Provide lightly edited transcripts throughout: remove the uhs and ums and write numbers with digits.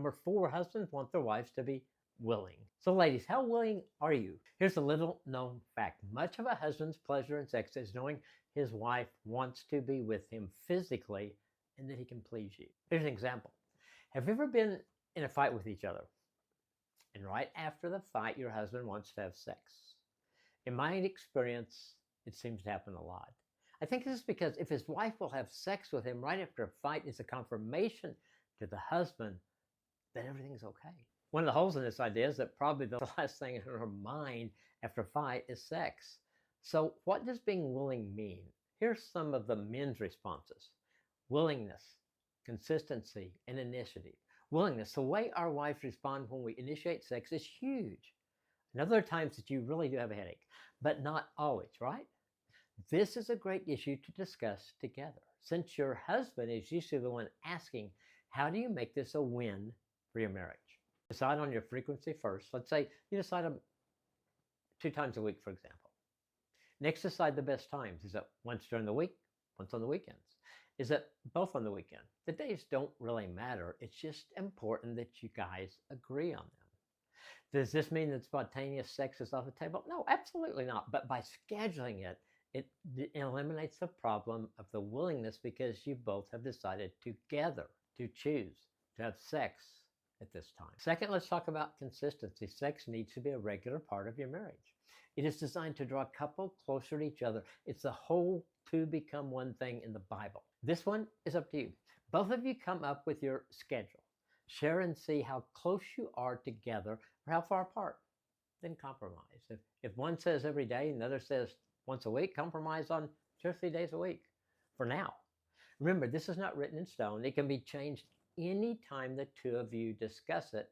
Number four, husbands want their wives to be willing. So, ladies, how willing are you? Here's a little known fact. Much of a husband's pleasure in sex is knowing his wife wants to be with him physically and that he can please you. Here's an example. Have you ever been in a fight with each other? And right after the fight, your husband wants to have sex. In my experience, it seems to happen a lot. I think this is because if his wife will have sex with him right after a fight, it's a confirmation to the husband that everything's okay. One of the holes in this idea is that probably the last thing in her mind after a fight is sex. So what does being willing mean? Here's some of the men's responses. Willingness, consistency, and initiative. Willingness, the way our wives respond when we initiate sex is huge. And other times that you really do have a headache, but not always, right? This is a great issue to discuss together. Since your husband is usually the one asking, how do you make this a win for your marriage? Decide on your frequency first. Let's say you decide on 2 times a week, for example. Next, decide the best times. Is it once during the week, once on the weekends? Is it both on the weekend? The days don't really matter. It's just important that you guys agree on them. Does this mean that spontaneous sex is off the table? No, absolutely not. But by scheduling it, it eliminates the problem of the willingness because you both have decided together to choose to have sex at this time. Second, let's talk about consistency. Sex needs to be a regular part of your marriage. It is designed to draw a couple closer to each other. It's the whole two become one thing in the Bible. This one is up to you. Both of you come up with your schedule. Share and see how close you are together or how far apart. Then compromise. If one says every day and the other says once a week, compromise on 2 or 3 days a week for now. Remember, this is not written in stone. It can be changed any time the two of you discuss it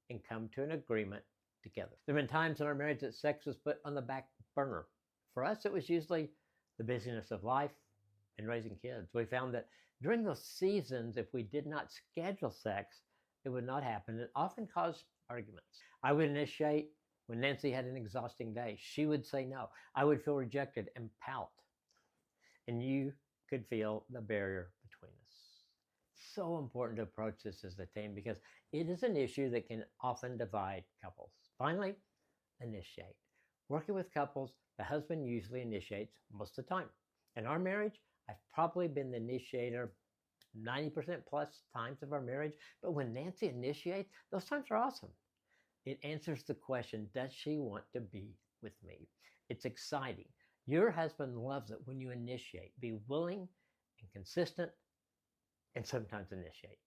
and come to an agreement together. There have been times in our marriage that sex was put on the back burner. For us, it was usually the busyness of life and raising kids. We found that during those seasons, if we did not schedule sex, it would not happen. It often caused arguments. I would initiate when Nancy had an exhausting day. She would say no. I would feel rejected and pout. And you could feel the barrier between us. So important to approach this as a team because it is an issue that can often divide couples. Finally, initiate. Working with couples, the husband usually initiates most of the time. In our marriage, I've probably been the initiator 90% plus times of our marriage, but when Nancy initiates, those times are awesome. It answers the question, does she want to be with me? It's exciting. Your husband loves it when you initiate. Be willing and consistent and sometimes initiate.